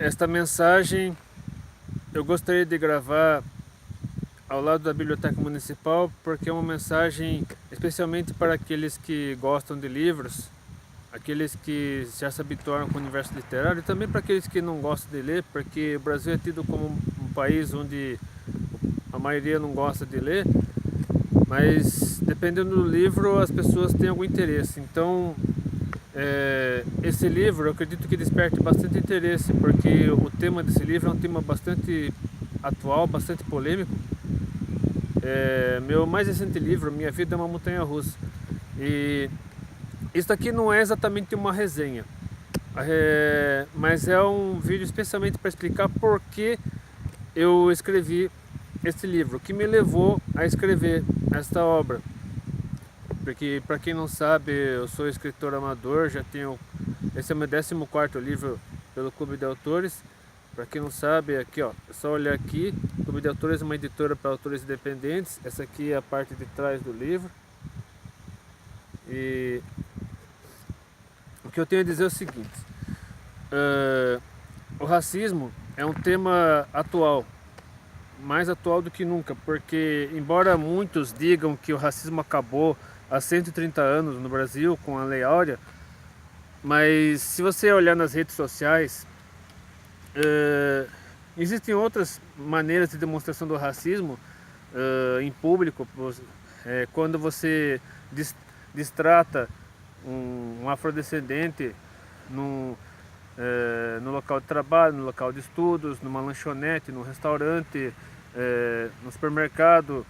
Esta mensagem eu gostaria de gravar ao lado da Biblioteca Municipal, porque é uma mensagem especialmente para aqueles que gostam de livros, aqueles que já se habituaram com o universo literário, e também para aqueles que não gostam de ler, porque o Brasil é tido como um país onde a maioria não gosta de ler, mas dependendo do livro as pessoas têm algum interesse. Então esse livro eu acredito que desperte bastante interesse, porque o tema desse livro é um tema bastante atual, bastante polêmico. Meu mais recente livro, Minha Vida é uma Montanha-Russa, e isso aqui não é exatamente uma resenha, mas é um vídeo especialmente para explicar por que eu escrevi esse livro, o que me levou a escrever esta obra. Porque, para quem não sabe, eu sou escritor amador, esse é o meu 14º livro pelo Clube de Autores. Para quem não sabe, aqui ó, é só olhar aqui. O Clube de Autores é uma editora para autores independentes. Essa aqui é a parte de trás do livro. E o que eu tenho a dizer é o seguinte: o racismo é um tema atual, mais atual do que nunca, porque embora muitos digam que o racismo acabou há 130 anos no Brasil com a Lei Áurea, mas se você olhar nas redes sociais, existem outras maneiras de demonstração do racismo em público. Quando você destrata um afrodescendente no local de trabalho, no local de estudos, numa lanchonete, num restaurante, no supermercado,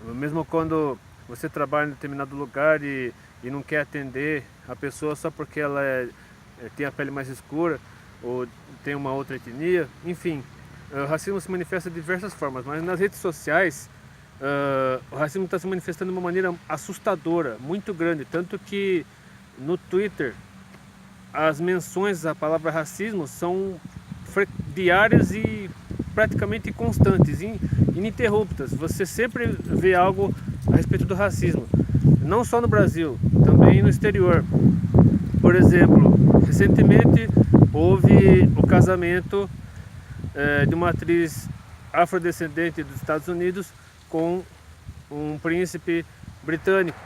mesmo quando você trabalha em determinado lugar e não quer atender a pessoa só porque ela tem a pele mais escura ou tem uma outra etnia, enfim, o racismo se manifesta de diversas formas, mas nas redes sociais o racismo está se manifestando de uma maneira assustadora, muito grande, tanto que no Twitter as menções à palavra racismo são diárias e praticamente constantes, ininterruptas. Você sempre vê algo a respeito do racismo, não só no Brasil, também no exterior. Por exemplo, recentemente houve o casamento de uma atriz afrodescendente dos Estados Unidos com um príncipe britânico.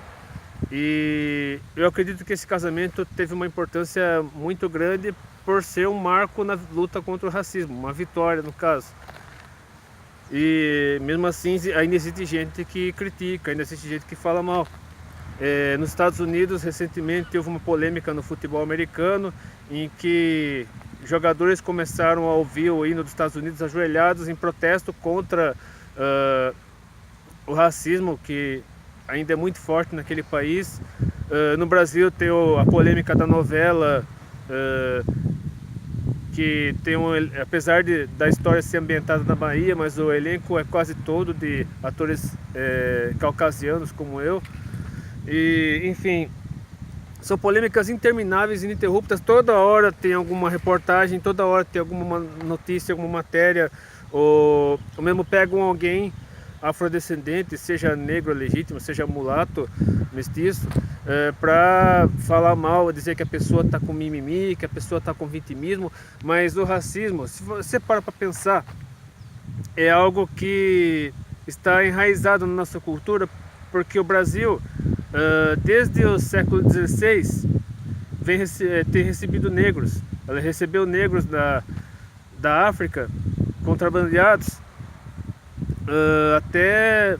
E eu acredito que esse casamento teve uma importância muito grande por ser um marco na luta contra o racismo, uma vitória no caso. E mesmo assim ainda existe gente que critica, ainda existe gente que fala mal. Nos Estados Unidos recentemente houve uma polêmica no futebol americano em que jogadores começaram a ouvir o hino dos Estados Unidos ajoelhados em protesto contra o racismo que ainda é muito forte naquele país. No Brasil tem a polêmica da novela, que tem apesar da história ser ambientada na Bahia, mas o elenco é quase todo de atores caucasianos como eu. E, enfim, são polêmicas intermináveis e ininterruptas. Toda hora tem alguma reportagem, toda hora tem alguma notícia, alguma matéria, ou mesmo pegam alguém afrodescendente, seja negro legítimo, seja mulato, mestiço, para falar mal, dizer que a pessoa está com mimimi, que a pessoa está com vitimismo. Mas o racismo, se você para pensar, é algo que está enraizado na nossa cultura, porque o Brasil, desde o século XVI, tem recebido negros. Ela recebeu negros da África, contrabandeados, até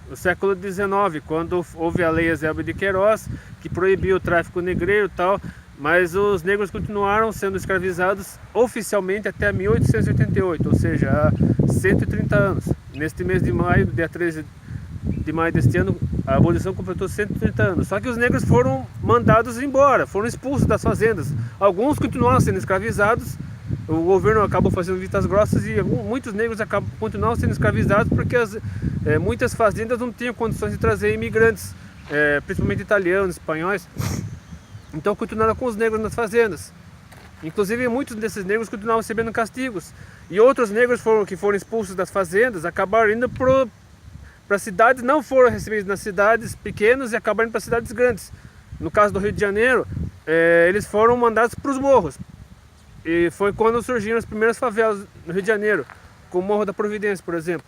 o século XIX, quando houve a Lei Eusébio de Queiroz, que proibiu o tráfico negreiro e tal, mas os negros continuaram sendo escravizados oficialmente até 1888, ou seja, há 130 anos. Neste mês de maio, dia 13 de maio deste ano, a abolição completou 130 anos. Só que os negros foram mandados embora, foram expulsos das fazendas. Alguns continuaram sendo escravizados, o governo acabou fazendo vistas grossas e muitos negros continuaram sendo escravizados porque muitas fazendas não tinham condições de trazer imigrantes, principalmente italianos, espanhóis. Então continuaram com os negros nas fazendas. Inclusive muitos desses negros continuavam recebendo castigos. E outros negros que foram expulsos das fazendas acabaram indo para cidades, não foram recebidos nas cidades pequenas e acabaram indo para cidades grandes. No caso do Rio de Janeiro, eles foram mandados para os morros. E foi quando surgiram as primeiras favelas no Rio de Janeiro, com o Morro da Providência, por exemplo.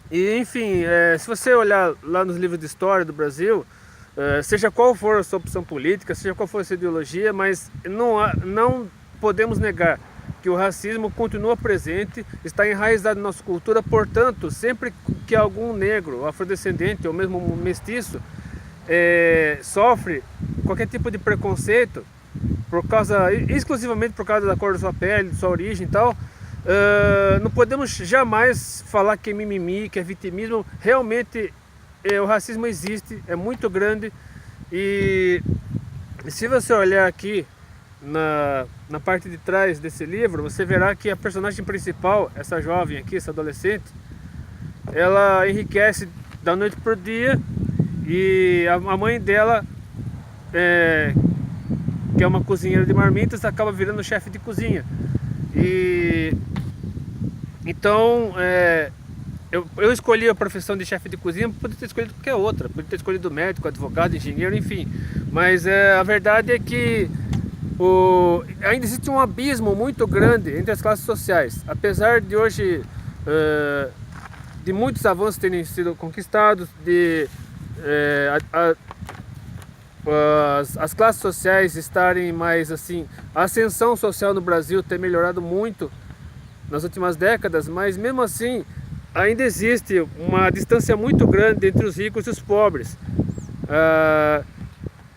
E enfim, se você olhar lá nos livros de história do Brasil, seja qual for a sua opção política, seja qual for a sua ideologia, mas não podemos negar que o racismo continua presente, está enraizado na nossa cultura. Portanto, sempre que algum negro, afrodescendente ou mesmo mestiço sofre qualquer tipo de preconceito, exclusivamente por causa da cor da sua pele, de sua origem e tal, não podemos jamais falar que é mimimi, que é vitimismo. Realmente o racismo existe, é muito grande. E se você olhar aqui na parte de trás desse livro, você verá que a personagem principal, essa jovem aqui, essa adolescente, ela enriquece da noite para o dia, e a mãe dela, que é uma cozinheira de marmitas, acaba virando chefe de cozinha. E então eu escolhi a profissão de chefe de cozinha, poderia ter escolhido qualquer outra, poderia ter escolhido médico, advogado, engenheiro, enfim. Mas a verdade é que ainda existe um abismo muito grande entre as classes sociais. Apesar de hoje de muitos avanços terem sido conquistados, as classes sociais estarem mais assim, a ascensão social no Brasil ter melhorado muito nas últimas décadas, mas mesmo assim ainda existe uma distância muito grande entre os ricos e os pobres.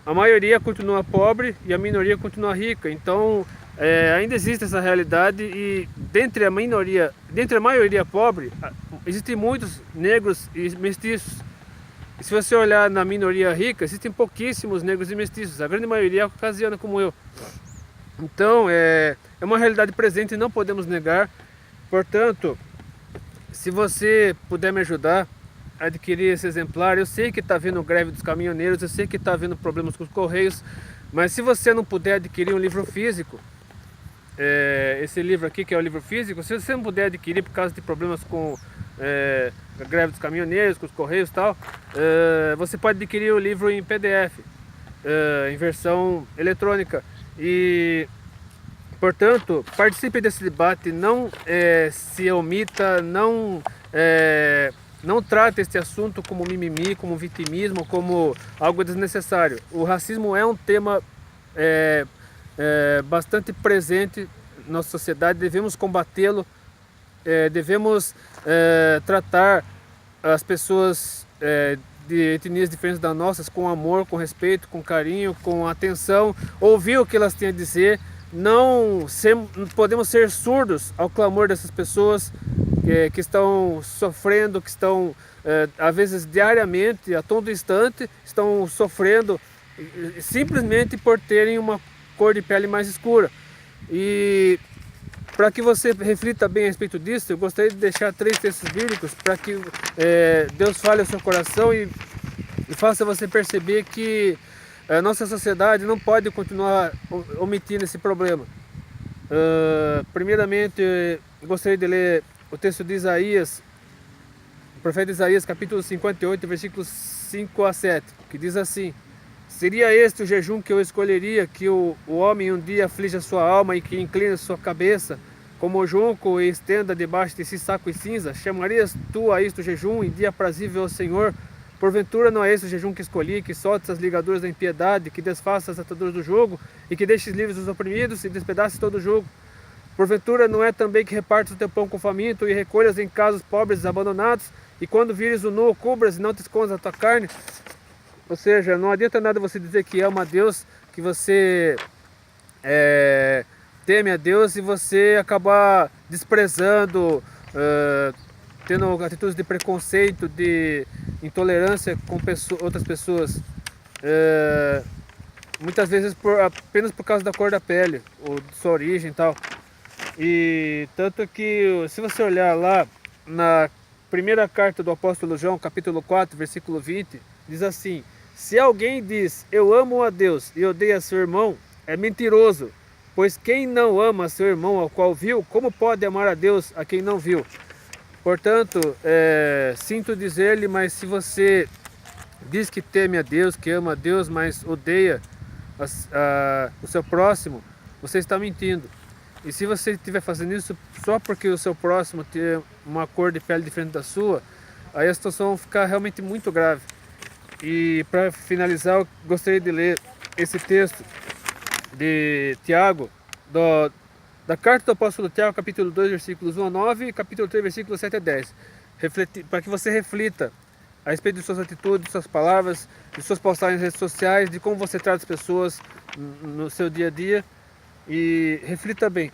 A maioria continua pobre e a minoria continua rica. Então ainda existe essa realidade, e dentre a maioria pobre existem muitos negros e mestiços. E se você olhar na minoria rica, existem pouquíssimos negros e mestiços, a grande maioria é caucasiana como eu. Então é uma realidade presente e não podemos negar. Portanto, se você puder me ajudar a adquirir esse exemplar, eu sei que está havendo greve dos caminhoneiros, eu sei que está havendo problemas com os correios, mas se você não puder adquirir um livro físico, esse livro aqui que é o livro físico, se você não puder adquirir por causa de problemas com a greve dos caminhoneiros, com os correios e tal, você pode adquirir o livro em PDF, em versão eletrônica. E portanto, participe desse debate, não se omita, não trate este assunto como mimimi, como vitimismo, como algo desnecessário. O racismo é um tema bastante presente na nossa sociedade, devemos combatê-lo, devemos tratar as pessoas de etnias diferentes das nossas com amor, com respeito, com carinho, com atenção, ouvir o que elas têm a dizer. Não podemos ser surdos ao clamor dessas pessoas que estão sofrendo, que estão às vezes diariamente, a todo instante, estão sofrendo simplesmente por terem uma cor de pele mais escura. E para que você reflita bem a respeito disso, eu gostaria de deixar 3 textos bíblicos para que Deus fale ao seu coração e faça você perceber que a nossa sociedade não pode continuar omitindo esse problema. Primeiramente, eu gostaria de ler o texto de Isaías, o profeta Isaías, capítulo 58, versículos 5 a 7, que diz assim: seria este o jejum que eu escolheria, que o homem um dia aflige a sua alma e que inclina a sua cabeça como o junco e estenda debaixo de si saco e cinza? Chamarias tu a isto jejum e dia aprazível ao Senhor? Porventura não é esse o jejum que escolhi, que soltes as ligaduras da impiedade, que desfaças as ataduras do jugo, e que deixes livres os oprimidos e despedaces todo o jugo? Porventura não é também que repartes o teu pão com o faminto e recolhas em casa os pobres abandonados, e quando vires o nu, cubras e não te escondas a tua carne? Ou seja, não adianta nada você dizer que ama a Deus, que você teme a Deus, e você acabar desprezando, tendo atitudes de preconceito, de intolerância com outras pessoas, muitas vezes apenas por causa da cor da pele ou de sua origem e tal. E tanto que, se você olhar lá na primeira carta do apóstolo João, capítulo 4, versículo 20, diz assim: se alguém diz eu amo a Deus e odeia seu irmão, é mentiroso, pois quem não ama seu irmão ao qual viu, como pode amar a Deus a quem não viu? Portanto, sinto dizer-lhe, mas se você diz que teme a Deus, que ama a Deus, mas odeia o seu próximo, você está mentindo. E se você estiver fazendo isso só porque o seu próximo tem uma cor de pele diferente da sua, aí a situação vai ficar realmente muito grave. E para finalizar, eu gostaria de ler esse texto de Tiago, da carta do apóstolo Tiago, capítulo 2, versículos 1 a 9 e capítulo 3, versículos 7 a 10. Para que você reflita a respeito de suas atitudes, de suas palavras, de suas postagens nas redes sociais, de como você trata as pessoas no seu dia a dia. E reflita bem.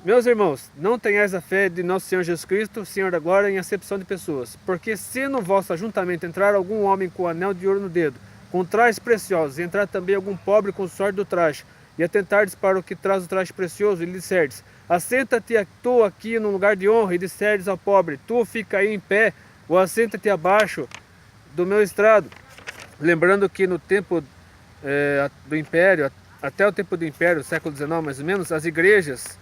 Meus irmãos, não tenhais a fé de nosso Senhor Jesus Cristo, Senhor da glória, em acepção de pessoas. Porque se no vosso ajuntamento entrar algum homem com anel de ouro no dedo, com trajes preciosos, e entrar também algum pobre com sorte do traje, e atentardes para o que traz o traje precioso, e lhe disserdes: assenta-te tu aqui num lugar de honra, e disserdes ao pobre: tu fica aí em pé, ou assenta-te abaixo do meu estrado. Lembrando que no tempo do Império, até o tempo do Império, século XIX mais ou menos, as igrejas,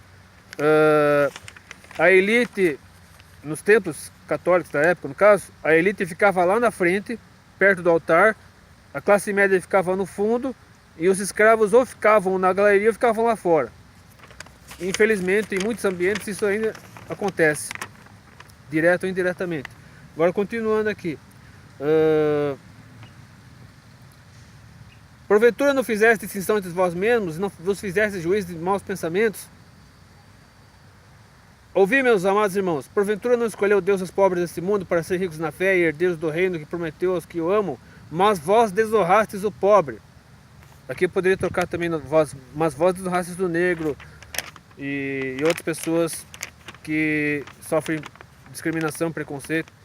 a elite, nos templos católicos da época no caso, a elite ficava lá na frente, perto do altar, a classe média ficava no fundo, e os escravos ou ficavam na galeria ou ficavam lá fora. Infelizmente, em muitos ambientes isso ainda acontece, direto ou indiretamente. Agora, continuando aqui. Porventura não fizeste distinção entre vós mesmos, não vos fizeste juízo de maus pensamentos? Ouvi, meus amados irmãos, porventura não escolheu Deus os pobres deste mundo para ser ricos na fé e herdeiros do reino que prometeu aos que o amam, mas vós desonrastes o pobre. Aqui eu poderia trocar também, mas vós desonrastes o negro e outras pessoas que sofrem discriminação, preconceito.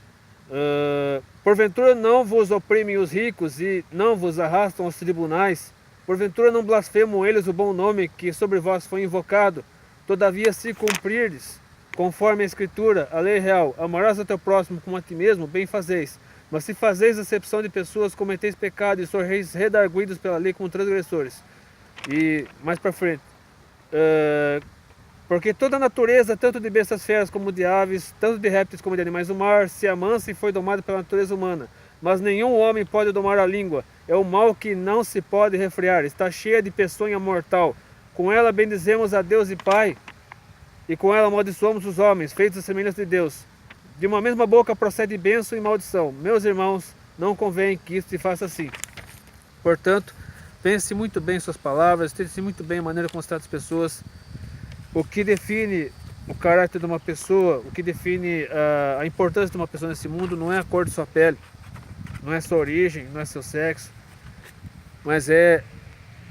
Porventura não vos oprimem os ricos e não vos arrastam aos tribunais? Porventura não blasfemam eles o bom nome que sobre vós foi invocado? Todavia, se cumprirdes, conforme a Escritura, a lei real, amarás ao teu próximo como a ti mesmo, bem fazeis. Mas se fazeis acepção de pessoas, cometeis pecado e sois redarguidos pela lei como transgressores. E mais para frente. Porque toda a natureza, tanto de bestas feras como de aves, tanto de répteis como de animais do mar, se amansa e foi domada pela natureza humana. Mas nenhum homem pode domar a língua. É um mal que não se pode refrear. Está cheia de peçonha mortal. Com ela bendizemos a Deus e Pai, e com ela amaldiçoamos os homens, feitos à semelhança de Deus. De uma mesma boca procede bênção e maldição. Meus irmãos, não convém que isso se faça assim. Portanto, pense muito bem em suas palavras, pense muito bem a maneira como você trata as pessoas. O que define o caráter de uma pessoa, o que define a importância de uma pessoa nesse mundo não é a cor de sua pele, não é sua origem, não é seu sexo, mas é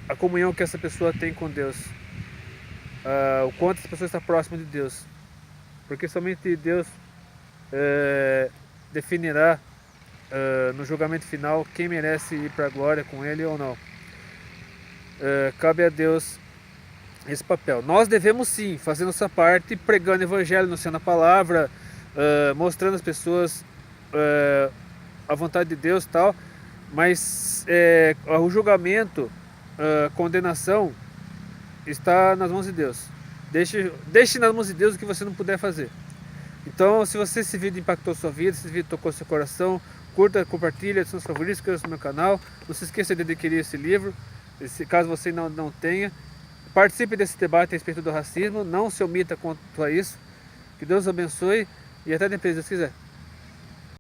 a comunhão que essa pessoa tem com Deus, o quanto essa pessoa está próxima de Deus, porque somente Deus definirá no julgamento final quem merece ir para a glória com Ele ou não. Cabe a Deus esse papel. Nós devemos sim fazer nossa parte, pregando o evangelho, anunciando a palavra, mostrando às pessoas a vontade de Deus e tal, mas o julgamento, a condenação está nas mãos de Deus. Deixe nas mãos de Deus o que você não puder fazer. Então, se esse vídeo impactou sua vida, se esse vídeo tocou seu coração, curta, compartilha, seus favoritos, inscreva-se no meu canal. Não se esqueça de adquirir esse livro, caso você não tenha. Participe desse debate a respeito do racismo, não se omita quanto a isso. Que Deus abençoe e até depois, se Deus quiser.